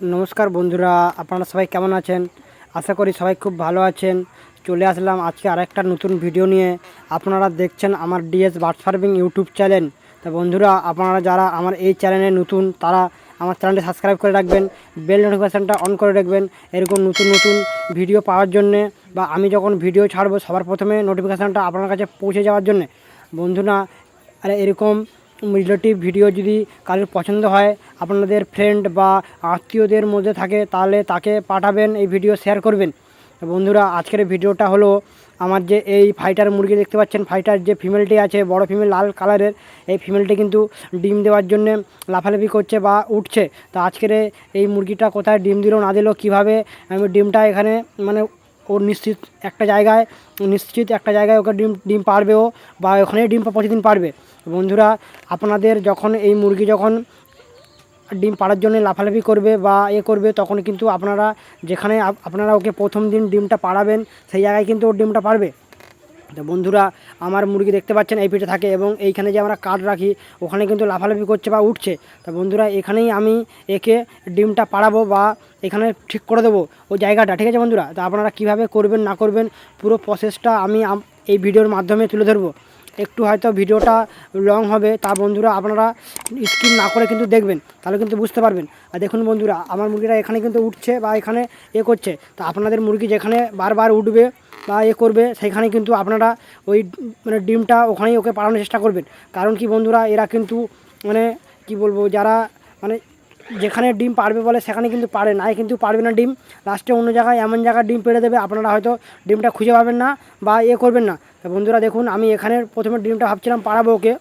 নমস্কার বন্ধুরা, আপনারা সবাই কেমন আছেন? আশা করি সবাই খুব ভালো আছেন। চলে আসলাম আজকে আরেকটা নতুন ভিডিও নিয়ে। আপনারা দেখছেন আমার DS bird farming YouTube channel. তা বন্ধুরা, আপনারা যারা আমার এই চ্যানেলে নতুন তারা আমার চ্যানেলটি সাবস্ক্রাইব করে রাখবেন, বেল নোটিফিকেশানটা অন করে রাখবেন এরকম নতুন নতুন ভিডিও পাওয়ার জন্যে, বা আমি যখন ভিডিও ছাড়বো সবার প্রথমে নোটিফিকেশানটা আপনার কাছে পৌঁছে যাওয়ার জন্যে। বন্ধুরা, আর এরকম রিলেটিভ ভিডিও যদি কারোর পছন্দ হয়, আপনাদের ফ্রেন্ড বা আত্মীয়দের মধ্যে থাকে, তাহলে তাকে পাঠাবেন, এই ভিডিও শেয়ার করবেন। বন্ধুরা, আজকের ভিডিওটা হলো আমার যে এই ফাইটার মুরগি দেখতে পাচ্ছেন, ফাইটার যে ফিমেলটি আছে, বড় ফিমেল লাল কালারের, এই ফিমেলটি কিন্তু ডিম দেওয়ার জন্যে লাফালাফি করছে বা উঠছে। তো আজকের এই মুরগিটা কোথায় ডিম দিল না দিল, কীভাবে আমি ডিমটা এখানে মানে ওর নিশ্চিত একটা জায়গায় ওকে ডিম পারবেও, বা ওখানেই ডিম প্রতিদিন পারবে। বন্ধুরা, আপনাদের যখন এই মুরগি যখন ডিম পাড়ার জন্য লাফালাফি করবে বা করবে, তখন কিন্তু আপনারা যেখানে আপনারা ওকে প্রথম দিন ডিমটা পাড়াবেন সেই জায়গায় কিন্তু ওর ডিমটা পারবে। তো বন্ধুরা, আমার মুরগি দেখতে পাচ্ছেন এই পিঠে থাকে, এবং এইখানে যে আমরা কাঠ রাখি ওখানে কিন্তু লাফালাফি করছে বা উঠছে। তো বন্ধুরা, এখানেই আমি একে ডিমটা পাড়াবো বা এখানে ঠিক করে দেবো ওই জায়গাটা, ঠিক আছে বন্ধুরা? তো আপনারা কীভাবে করবেন না করবেন পুরো প্রসেসটা আমি এই ভিডিওর মাধ্যমে তুলে ধরবো। একটু হয়তো ভিডিওটা লং হবে, তা বন্ধুরা আপনারা স্কিপ না করে কিন্তু দেখবেন, তাহলে কিন্তু বুঝতে পারবেন। আর দেখুন বন্ধুরা, আমার মুরগিটা এখানে কিন্তু উঠছে বা এখানে করছে। তো আপনাদের মুরগি যেখানে বারবার উঠবে বা করবে, সেখানে কিন্তু আপনারা ওই মানে ডিমটা ওখানেই ওকে পাড়ানোর চেষ্টা করবেন। কারণ কি বন্ধুরা, এরা কিন্তু মানে কি বলবো, যারা মানে যেখানে ডিম পারবে বলে সেখানে কিন্তু পারে না, কিন্তু পারবে না ডিম, লাস্টে অন্য জায়গায় এমন জায়গায় ডিম পেড়ে দেবে, আপনারা হয়তো ডিমটা খুঁজে পাবেন না বা করবেন না। তো বন্ধুরা দেখুন, আমি এখানে প্রথমে ডিমটা ভাবছিলাম পাড়াবো ওকে,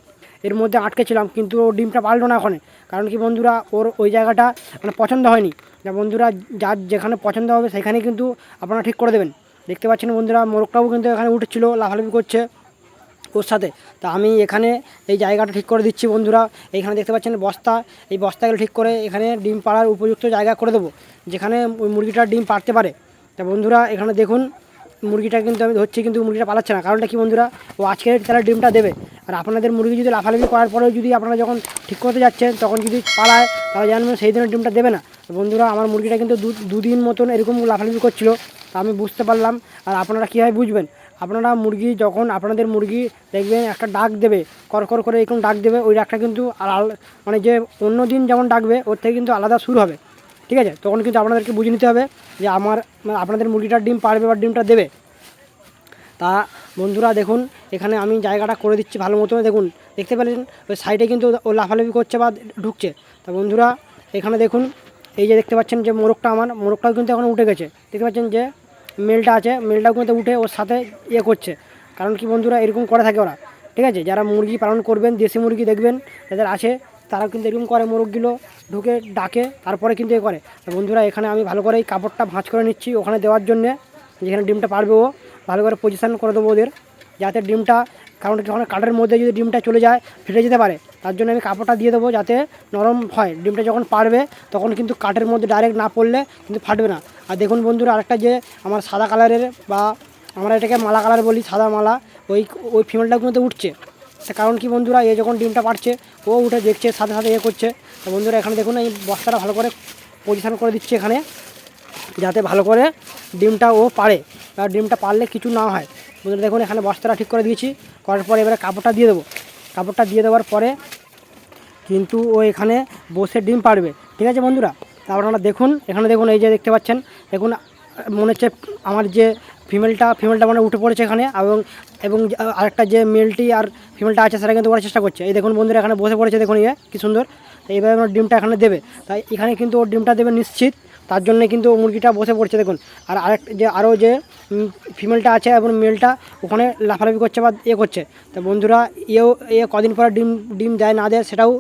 এর মধ্যে আটকেছিলাম, কিন্তু ও ডিমটা পারলো না ওখানে। কারণ কি বন্ধুরা, ওর ওই জায়গাটা মানে পছন্দ হয়নি। তা বন্ধুরা, যার যেখানে পছন্দ হবে সেখানে কিন্তু আপনারা ঠিক করে দেবেন। দেখতে পাচ্ছেন বন্ধুরা, মোরগটাও কিন্তু এখানে উঠেছিল, লাফালাফি করছে ওর সাথে। তা আমি এখানে এই জায়গাটা ঠিক করে দিচ্ছি বন্ধুরা। এইখানে দেখতে পাচ্ছেন বস্তা, এই বস্তাগুলো ঠিক করে এখানে ডিম পাড়ার উপযুক্ত জায়গা করে দেবো, যেখানে ওই মুরগিটা ডিম পাড়তে পারে। তা বন্ধুরা, এখানে দেখুন মুরগিটা কিন্তু আমি ধরছি, কিন্তু মুরগিটা পালাচ্ছে না। কারণটা কি বন্ধুরা, ও আজকে তারা ডিমটা দেবে। আর আপনাদের মুরগি যদি লাফালাফি করার পরেও যদি আপনারা যখন ঠিক করতে যাচ্ছেন তখন যদি পালায়, তাহলে জানবেন সেই দিনের ডিমটা দেবে না। তো বন্ধুরা, আমার মুরগিটা কিন্তু দুদিন মতন এরকম লাফালাফি করছিল, তা আমি বুঝতে পারলাম। আর আপনারা কীভাবে বুঝবেন, আপনারা মুরগি যখন আপনাদের মুরগি দেখবেন একটা ডাক দেবে, কর করে এরকম ডাক দেবে, ওই ডাকটা কিন্তু মানে যে অন্য দিন যেমন ডাকবে ওর থেকে কিন্তু আলাদা শুরু হবে, ঠিক আছে? তখন কিন্তু আপনাদেরকে বুঝে নিতে হবে যে আপনাদের মুরগিটার ডিম পারবে বা ডিমটা দেবে। তা বন্ধুরা দেখুন, এখানে আমি জায়গাটা করে দিচ্ছি ভালো মতো। দেখুন, দেখতে পেলেন ওই সাইডে কিন্তু ও লাফালাফি করছে বা ঢুকছে। তা বন্ধুরা, এখানে দেখুন, এই যে দেখতে পাচ্ছেন যে আমার মোরগটাও কিন্তু এখন উঠে গেছে। দেখতে পাচ্ছেন যে মেলটা আছে, মেলটাও কিন্তু উঠে ওর সাথে করছে। কারণ কি বন্ধুরা, এরকম করে থাকে ওরা, ঠিক আছে? যারা মুরগি পালন করবেন, দেশি মুরগি দেখবেন যাদের আছে, তারা কিন্তু এরকম করে, মোরগগুলো ঢুকে ডাকে, তারপরে কিন্তু করে। তো বন্ধুরা, এখানে আমি ভালো করে এই কাপড়টা ভাঁজ করে নিচ্ছি ওখানে দেওয়ার জন্যে, যেখানে ডিমটা পারবে ও ভালো করে পজিশান করে দেবো ওদের, যাতে ডিমটা, কারণ ওখানে কাঠের মধ্যে যদি ডিমটা চলে যায় ফেটে যেতে পারে, তার জন্য আমি কাপড়টা দিয়ে দেবো যাতে নরম হয়। ডিমটা যখন পারবে তখন কিন্তু কাঠের মধ্যে ডাইরেক্ট না পড়লে কিন্তু ফাটবে না। আর দেখুন বন্ধুরা, আরেকটা যে আমার সাদা কালারের, বা আমরা এটাকে মালা কালার বলি, সাদা মালা, ওই ফিমেলটাও কিন্তু উঠছে। কারণ কি বন্ধুরা, যখন ডিমটা পাড়ছে ও উঠে দেখছে, সাথে সাথে করছে। তো বন্ধুরা, এখানে দেখুন এই বস্তাটা ভালো করে পজিশান করে দিচ্ছে এখানে, যাতে ভালো করে ডিমটা ও পারে, আর ডিমটা পারলে কিছু না হয়। বন্ধুরা দেখুন, এখানে বস্তাটা ঠিক করে দিয়েছি, করার পরে এবারে কাপড়টা দিয়ে দেবো। কাপড়টা দিয়ে দেওয়ার পরে কিন্তু ও এখানে বসে ডিম পারবে, ঠিক আছে বন্ধুরা? তা আপনারা দেখুন, এখানে দেখুন, এই যে দেখতে পাচ্ছেন, দেখুন মনে হচ্ছে আমার যে ফিমেলটা মানে উঠে পড়েছে এখানে, এবং আরেকটা যে মেলটি আর ফিমেলটা আছে সেটা কিন্তু ওরা চেষ্টা করছে। এই দেখুন বন্ধুরা, এখানে বসে পড়েছে, দেখুন কী সুন্দর। এইভাবে আমার ডিমটা এখানে দেবে, তাই এখানে কিন্তু ওর ডিমটা দেবে নিশ্চিত, তার জন্য কিন্তু মুরগিটা বসে পড়ছে। দেখুন, আর আরও যে ফিমেলটা আছে এবং মেলটা ওখানে লাফালাফি করছে বা করছে। তা বন্ধুরা, কদিন পরে ডিম দেয় না দেয় সেটাও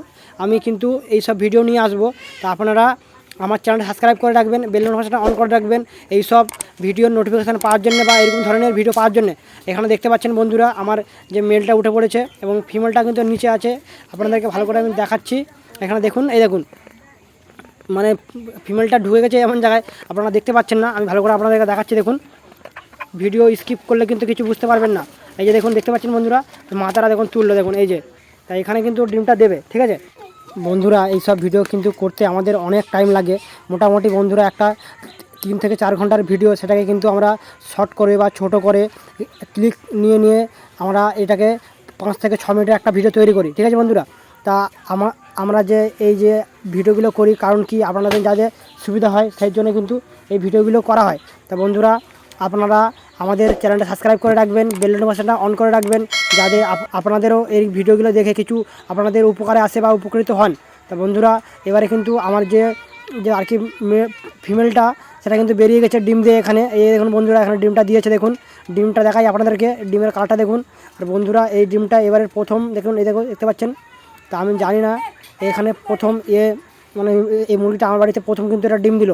আমি কিন্তু এই সব ভিডিও নিয়ে আসবো। তা আপনারা আমার চ্যানেলটা সাবস্ক্রাইব করে রাখবেন, বেল নোটিফিকেশনটা অন করে রাখবেন এই সব ভিডিওর নোটিফিকেশান পাওয়ার জন্য বা এরকম ধরনের ভিডিও পাওয়ার জন্য। এখানে দেখতে পাচ্ছেন বন্ধুরা, আমার যে মেলটা উঠে পড়েছে এবং ফিমেলটা কিন্তু নিচে আছে, আপনাদেরকে ভালো করে আমি দেখাচ্ছি। এখানে দেখুন, এই দেখুন, মানে ফিমেলটা ঢুকে গেছে এমন জায়গায়, আপনারা দেখতে পাচ্ছেন না, আমি ভালো করে আপনাদেরকে দেখাচ্ছি। দেখুন, ভিডিও স্কিপ করলে কিন্তু কিছু বুঝতে পারবেন না। এই যে দেখুন, দেখতে পাচ্ছেন বন্ধুরা, মাথাটা দেখুন তুললো, দেখুন এই যে, তাই এখানে কিন্তু ডিমটা দেবে, ঠিক আছে? বন্ধুরা এইসব ভিডিও কিন্তু করতে আমাদের অনেক টাইম লাগে। মোটামুটি বন্ধুরা একটা 3 থেকে 4 ঘন্টার ভিডিও, সেটাকে কিন্তু আমরা শর্ট করে বা ছোট করে ক্লিক নিয়ে আমরা এটাকে 5 থেকে 6 মিনিটের একটা ভিডিও তৈরি করি। ঠিক আছে বন্ধুরা, তা আমরা যে এই যে ভিডিওগুলো করি কারণ কি আপনাদের যাতে সুবিধা হয় সেই জন্য কিন্তু এই ভিডিওগুলো করা হয়। তা বন্ধুরা আপনারা আমাদের চ্যানেলটা সাবস্ক্রাইব করে রাখবেন, বেল নোটিফিকেশনটা অন করে রাখবেন, যাতে আপনাদেরও এই ভিডিওগুলো দেখে কিছু আপনাদের উপকারে আসে বা উপকৃত হন। তা বন্ধুরা এবারে কিন্তু আমার যে আর কি ফিমেলটা সেটা কিন্তু বেরিয়ে গেছে ডিম দিয়ে। এখানে এই দেখুন বন্ধুরা, এখানে ডিমটা দিয়েছে, দেখুন ডিমটা দেখাই আপনাদেরকে, ডিমের কালারটা দেখুন। আর বন্ধুরা এই ডিমটা এবারে প্রথম দেখুন, এই দেখতে পাচ্ছেন। তা আমি জানি না এখানে প্রথম মানে এই মুরগিটা আমার বাড়িতে প্রথম কিন্তু এটা ডিম দিল।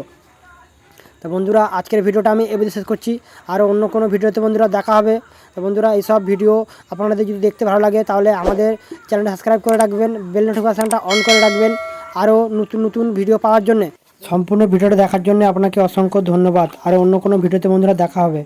তো বন্ধুরা আজকের ভিডিওটা আমি এভাবে শেষ করছি, আরও অন্য কোনো ভিডিওতে বন্ধুরা দেখা হবে। তো বন্ধুরা এইসব ভিডিও আপনাদের যদি দেখতে ভালো লাগে তাহলে আমাদের চ্যানেলটা সাবস্ক্রাইব করে রাখবেন, বেল নোটিফিকেশনটা অন করে রাখবেন আরও নতুন ভিডিও পাওয়ার জন্য। সম্পূর্ণ ভিডিওটা দেখার জন্য আপনাকে অসংখ্য ধন্যবাদ। আরও অন্য কোনো ভিডিওতে বন্ধুরা দেখা হবে।